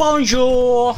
Bonjour!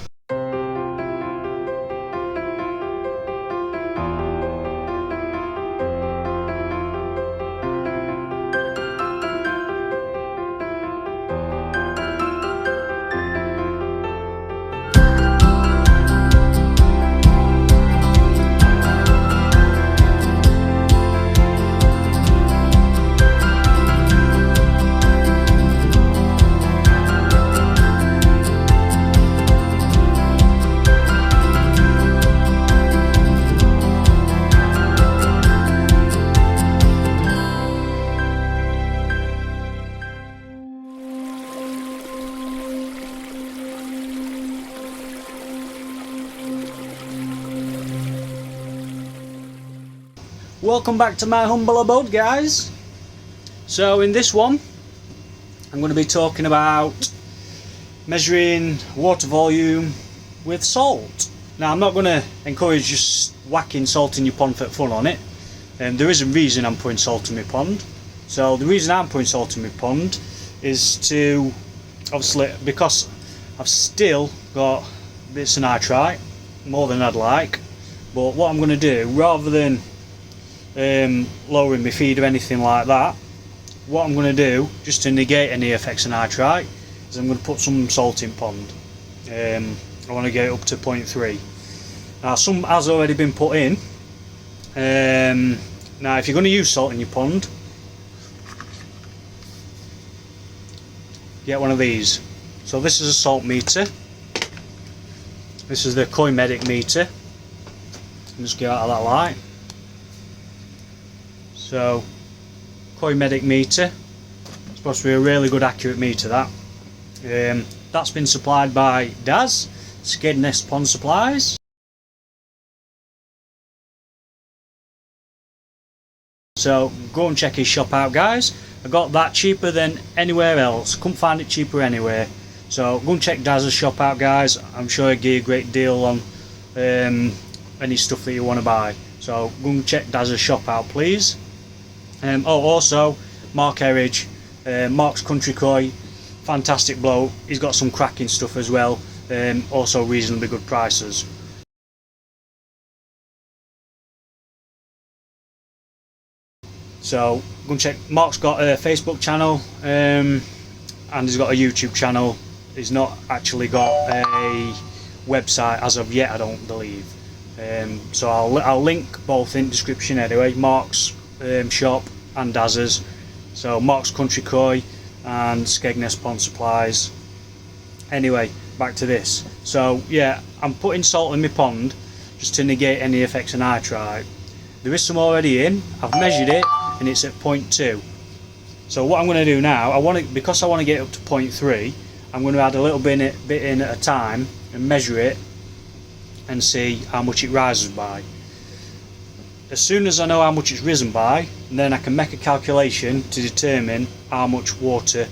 Welcome back to my humble abode, guys. So in this one I'm going to be talking about measuring water volume with salt. Now I'm not going to encourage just whacking salt in your pond for fun on it, and there is a reason I'm putting salt in my pond. So the reason I'm putting salt in my pond is to, obviously, because I've still got bits of nitrite, more than I'd like, but what I'm going to do, rather than lowering my feed or anything like that, what I'm going to do, just to negate any effects of nitrite, is I'm going to put some salt in pond. I want to get it up to 0.3. Now some has already been put in. Now if you're going to use salt in your pond, get one of these. So this is a salt meter. This is the Koi Medic meter. Just get out of that light. So, Koi Medic meter, it's supposed to be a really good accurate meter, that. That's been supplied by Daz, Skegness Pond Supplies. So go and check his shop out, guys. I got that cheaper than anywhere else, couldn't find it cheaper anywhere. So go and check Daz's shop out, guys. I'm sure he'll give you a great deal on any stuff that you want to buy. So go and check Daz's shop out, please. Also Mark Herridge, Mark's Country Koi, fantastic bloke. He's got some cracking stuff as well, also reasonably good prices. So go and check. Mark's got a Facebook channel, and he's got a YouTube channel. He's not actually got a website as of yet, I don't believe. So I'll link both in the description anyway, Mark's shop and Daz's. So Mark's Country Koi and Skegness Pond Supplies. Anyway, back to this. So yeah, I'm putting salt in my pond just to negate any effects of nitrite. There is some already in. I've measured it and it's at 0.2. So what I'm going to do now, because I want to get up to 0.3, I'm going to add a little bit in at a time and measure it and see how much it rises by. As soon as I know how much it's risen by, then I can make a calculation to determine how much water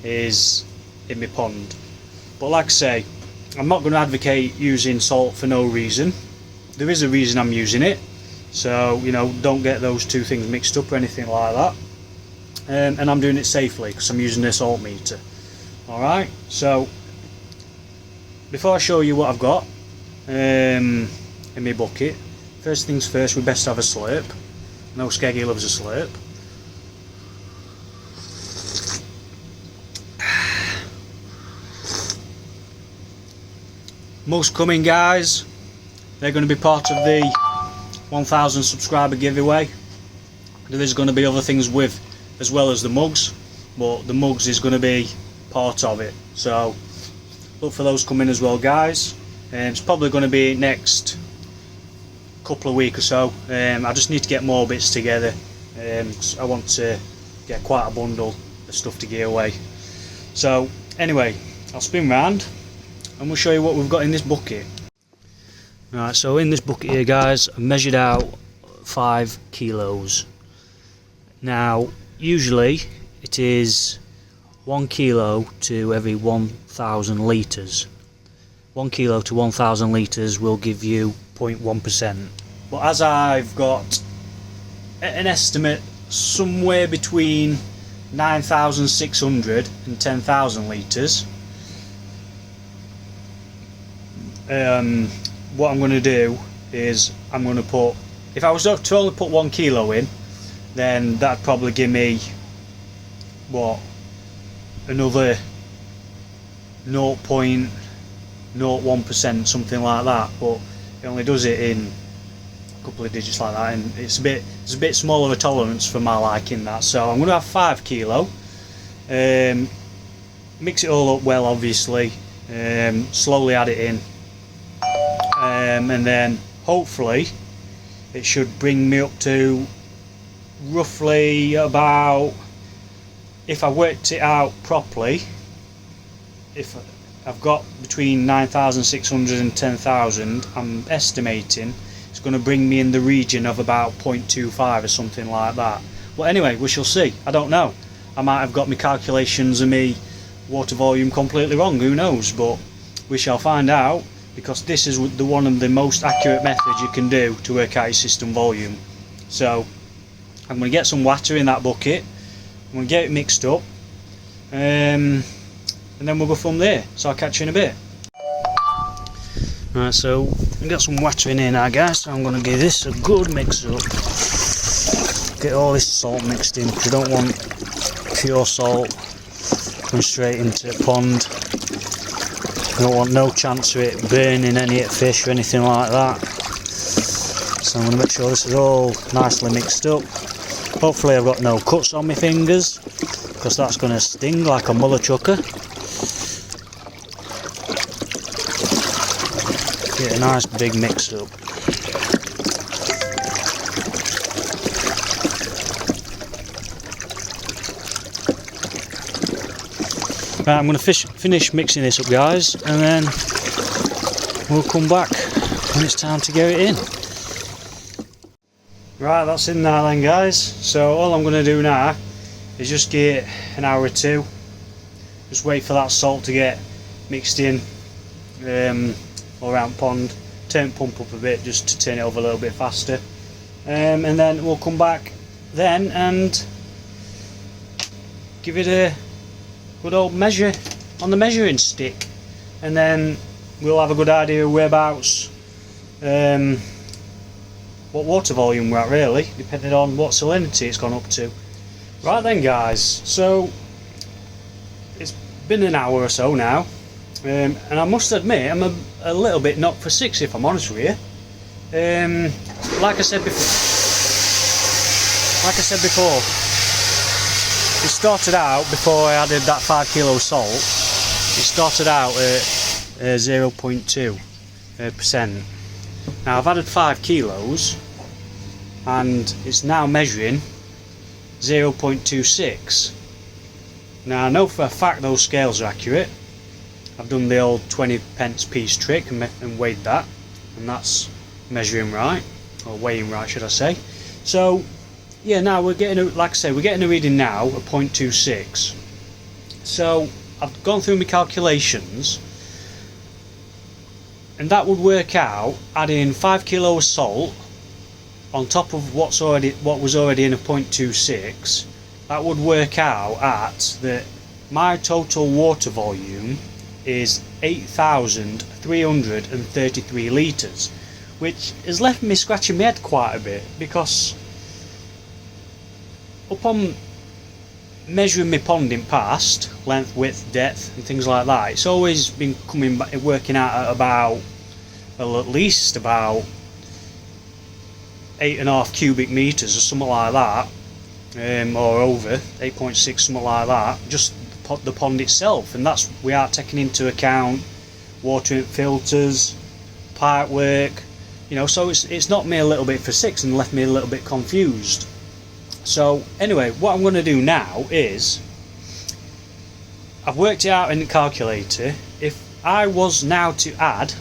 is in my pond. But like I say, I'm not going to advocate using salt for no reason. There is a reason I'm using it, so you know, don't get those two things mixed up or anything like that. And I'm doing it safely because I'm using this salt meter. Alright, so before I show you what I've got in my bucket, first things first, we best have a slurp. No, Skeggy loves a slurp. Most coming, guys, they're going to be part of the 1000 subscriber giveaway. There is going to be other things with, as well as the mugs, but the mugs is going to be part of it. So look for those coming as well, guys. It's probably going to be next couple of weeks or so. I just need to get more bits together. I want to get quite a bundle of stuff to give away. So anyway, I'll spin round and we'll show you what we've got in this bucket. Right, so in this bucket here, guys, I've measured out 5 kilos. Now usually it is 1 kilo to every 1,000 litres. 1 kilo to 1,000 litres will give you 0.1%. But as I've got an estimate somewhere between 9,600 and 10,000 litres, what I'm going to do is I'm going to put, if I was to only put 1 kilo in, then that'd probably give me what, another 0.01%, something like that, but it only does it in a couple of digits like that, and it's a bit smaller of a tolerance for my liking, that. So I'm going to have 5 kilo, mix it all up well, obviously, slowly add it in, and then hopefully it should bring me up to roughly about, if I worked it out properly, if I've got between 9,600 and 10,000, I'm estimating it's going to bring me in the region of about 0.25 or something like that. Well, anyway, we shall see. I don't know. I might have got my calculations and me water volume completely wrong, who knows, but we shall find out, because this is one of the most accurate methods you can do to work out your system volume. So I'm going to get some water in that bucket, I'm going to get it mixed up, and then we'll go from there. So I'll catch you in a bit. Right, so I've got some water in here now, guys, so I'm going to give this a good mix up. Get all this salt mixed in, because I don't want pure salt going straight into the pond. I don't want no chance of it burning any fish or anything like that. So I'm going to make sure this is all nicely mixed up. Hopefully I've got no cuts on my fingers, because that's going to sting like a mother chucker. Get a nice big mix up. Right, I'm going to finish mixing this up, guys, and then we'll come back when it's time to get it in. Right, that's in there then, guys. So all I'm going to do now is just give it an hour or two. Just wait for that salt to get mixed in all around the pond. Turn the pump up a bit just to turn it over a little bit faster. And then we'll come back then and give it a good old measure on the measuring stick, and then we'll have a good idea of whereabouts what water volume we're at, really, depending on what salinity it's gone up to. Right then, guys, so it's been an hour or so now, and I must admit I'm a little bit knocked for six, if I'm honest with you. Like I said before, it started out, before I added that 5 kilo salt, it started out at 0.2%. Now I've added 5 kilos and it's now measuring 0.26. Now I know for a fact those scales are accurate. I've done the old 20 pence piece trick and weighed that, and that's measuring right, or weighing right should I say. So yeah, now we're getting like I say, we're getting a reading now of 0.26. So I've gone through my calculations, and that would work out, adding 5 kilo of salt on top of what was already in a 0.26, that would work out at that my total water volume is 8,333 litres, which has left me scratching my head quite a bit, because upon measuring my pond in past, length, width, depth and things like that, it's always been working out at about, well, at least about 8.5 cubic metres or something like that, or over 8.6, something like that, just the pond itself. And that's without taking into account watering filters, pipe work, you know. So it's knocked me a little bit for six and left me a little bit confused. So anyway, what I'm going to do now is, I've worked it out in the calculator. If I was now to add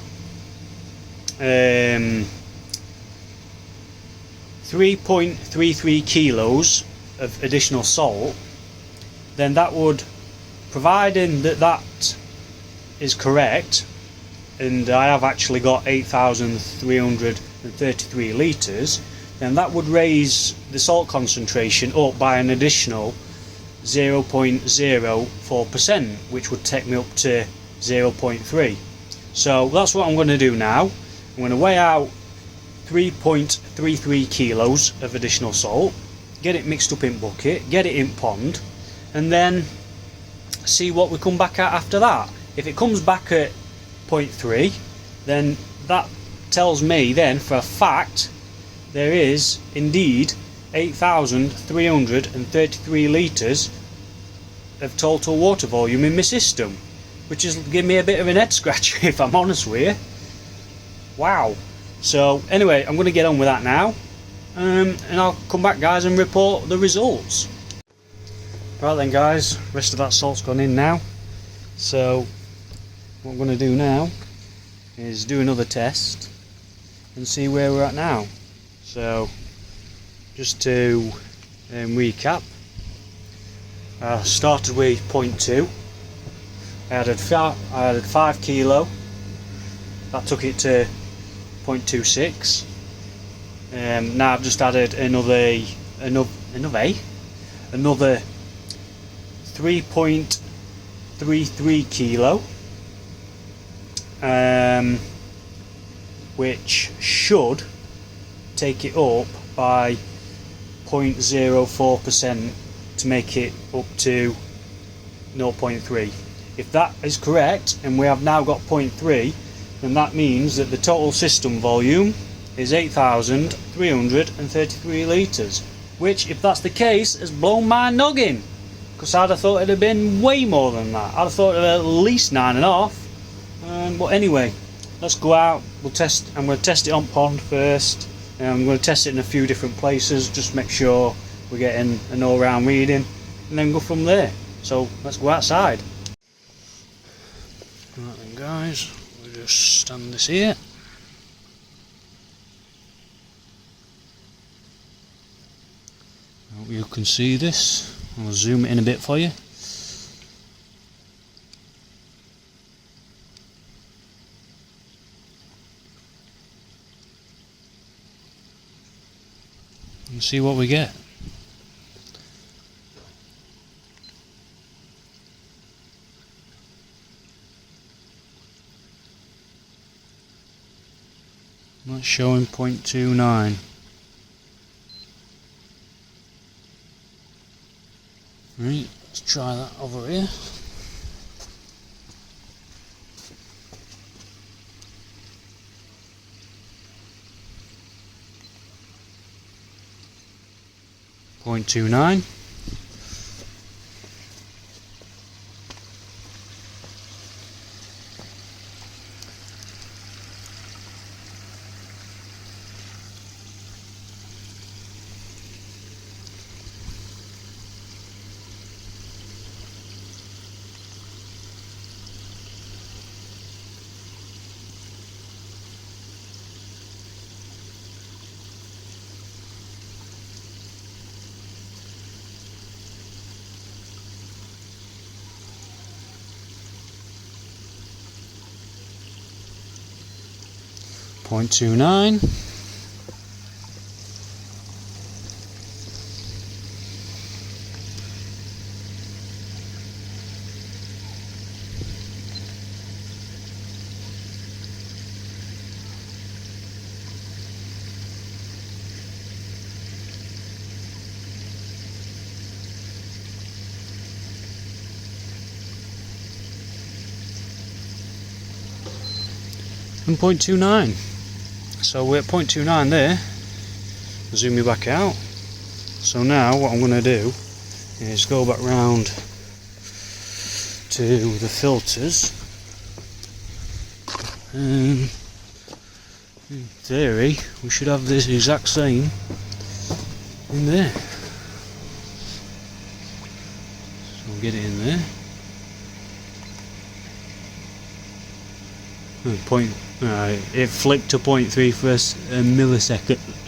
3.33 kilos of additional salt, then that would, providing that is correct, and I have actually got 8,333 litres, then that would raise the salt concentration up by an additional 0.04%, which would take me up to 0.3. So that's what I'm going to do now. I'm going to weigh out 3.33 kilos of additional salt, get it mixed up in bucket, get it in pond, and then see what we come back at after that. If it comes back at 0.3, then that tells me then for a fact there is indeed 8,333 litres of total water volume in my system, which is giving me a bit of an head scratcher if I'm honest with you. Wow. So anyway, I'm going to get on with that now, and I'll come back, guys, and report the results. Right then, guys, rest of that salt's gone in now, so what I'm going to do now is do another test and see where we're at now. So just to recap, I started with 0.2. I added 5 kilo. That took it to 0.26. Now I've just added another 3.33 kilo, which should take it up by 0.04% to make it up to 0.3. If that is correct, and we have now got 0.3, then that means that the total system volume is 8,333 litres, which, if that's the case, has blown my noggin, because I'd have thought it'd have been way more than that. I'd have thought it'd have at least 9.5. But anyway, let's go out, we'll test. I'm going to test it on pond first, and I'm going to test it in a few different places, just make sure we're getting an all-round reading, and then go from there. So let's go outside. Right then, guys, we'll just stand this here. I hope you can see this. I'll zoom it in a bit for you. And see what we get. That's showing 0.29. Right, let's try that over here. .29. .29. And 0.29. So we're at 0.29 there. Zoom you back out. So now what I'm going to do is go back round to the filters. In theory, we should have this exact same in there. So we'll get it in there. It flicked to 0.3 for a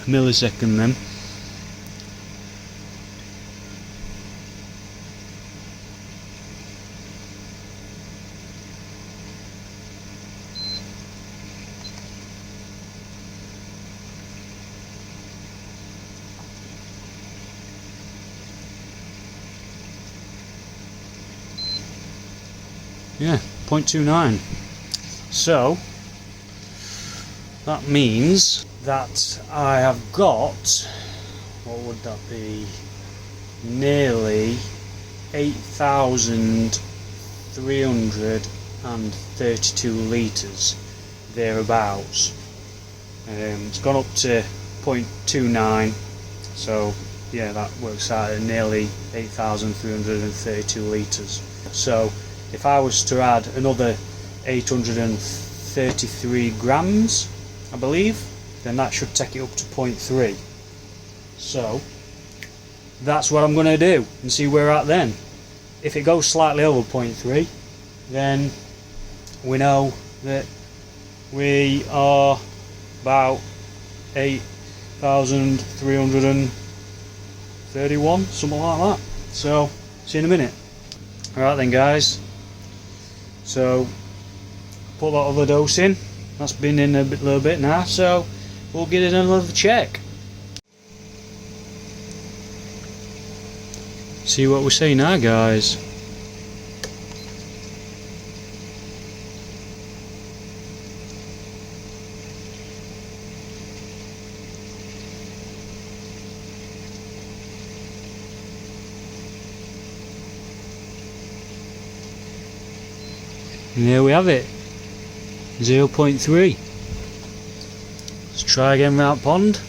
millisecond then. Yeah, 0.29. So that means that I have got, what would that be, nearly 8,332 litres thereabouts. It's gone up to 0.29, so yeah, that works out at nearly 8,332 litres. So if I was to add another 833 grams, I believe, then that should take it up to 0.3. So that's what I'm going to do and see where we're at then. If it goes slightly over 0.3, then we know that we are about 8,331, something like that. So see you in a minute. Alright then guys, so put that other dose in. That's been in a little bit now, so we'll get it another check. See what we see now guys. And there we have it, 0.3. Let's try again with that pond.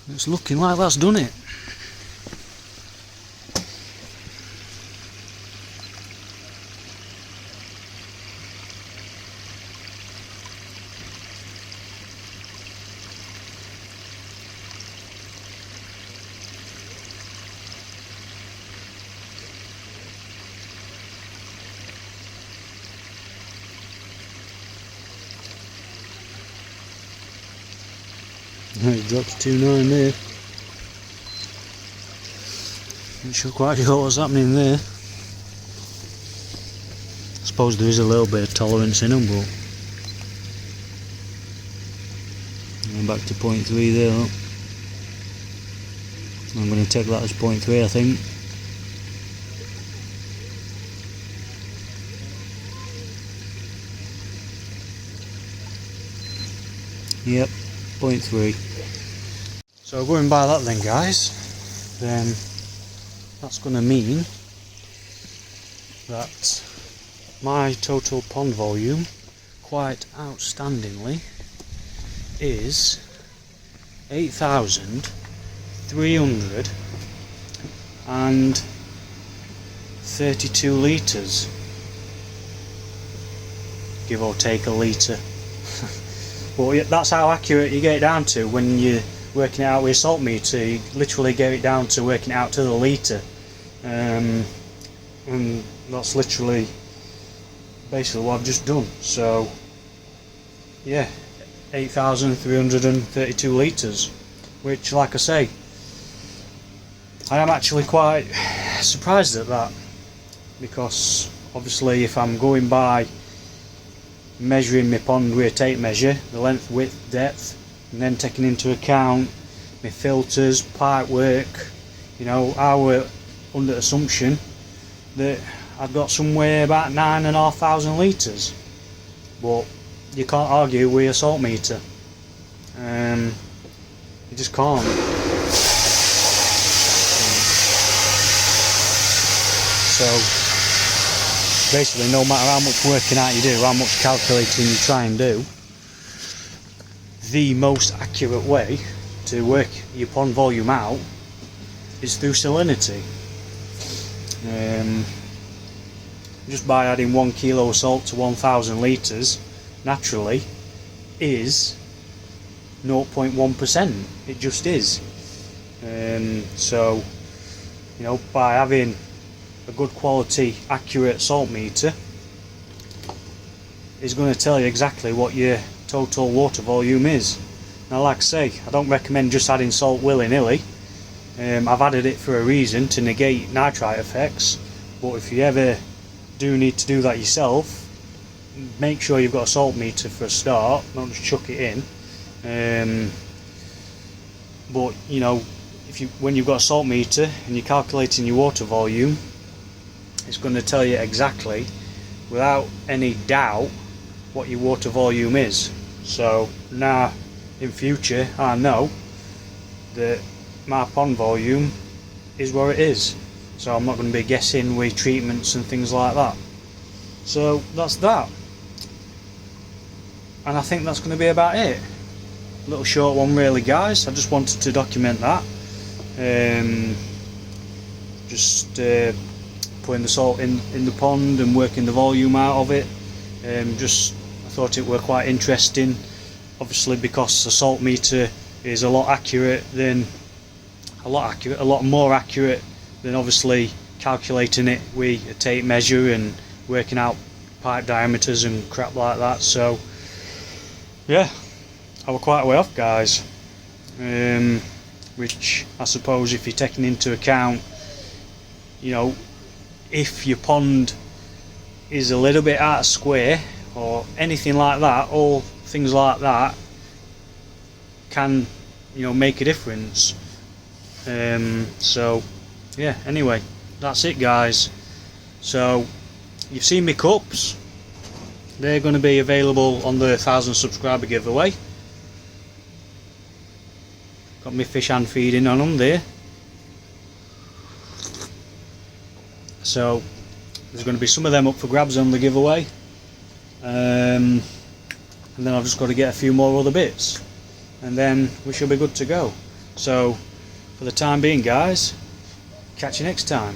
It's looking like that's done it. It drops 2.9 there. Not sure quite sure what's happening there. I suppose there is a little bit of tolerance in them, but I'm back to 0.3 there. Look. I'm going to take that as 0.3, I think. Yep, 0.3. So going by that then guys, then that's going to mean that my total pond volume, quite outstandingly, is 8,332 litres, give or take a litre. But that's how accurate you get it down to when you're working it out with a salt meter. You literally get it down to working it out to the litre, and that's literally basically what I've just done. So yeah, 8,332 litres, which, like I say, I am actually quite surprised at that, because obviously if I'm going by measuring my pond with a tape measure, the length, width, depth, and then taking into account my filters, pipe work, you know, I were under assumption that I've got somewhere about 9,500 litres, but you can't argue with a salt meter. You just can't. So basically, no matter how much working out you do, how much calculating you try and do, the most accurate way to work your pond volume out is through salinity. just by adding 1 kilo of salt to 1,000 litres naturally is 0.1%. It just is. So, you know, by having a good quality, accurate salt meter, is going to tell you exactly what your total water volume is. Now, like I say, I don't recommend just adding salt willy-nilly. I've added it for a reason, to negate nitrite effects, but if you ever do need to do that yourself, make sure you've got a salt meter for a start, not just chuck it in. But you know, when you've got a salt meter and you're calculating your water volume, it's going to tell you exactly, without any doubt, what your water volume is. So now in future I know that my pond volume is where it is, so I'm not going to be guessing with treatments and things like that. So that's that, and I think that's going to be about it. A little short one really, guys. I just wanted to document that. Just putting the salt in the pond and working the volume out of it. I thought it were quite interesting, obviously, because the salt meter is a lot more accurate than obviously calculating it with a tape measure and working out pipe diameters and crap like that. So yeah, I was quite way off, guys. Which I suppose, if you're taking into account, you know, if your pond is a little bit out of square or anything like that, all things like that can, you know, make a difference. So yeah, anyway, that's it, guys. So you've seen my cups. They're going to be available on the 1,000 subscriber giveaway. Got my fish hand feeding on them there. So there's going to be some of them up for grabs on the giveaway, and then I've just got to get a few more other bits, and then we shall be good to go. So for the time being, guys, catch you next time.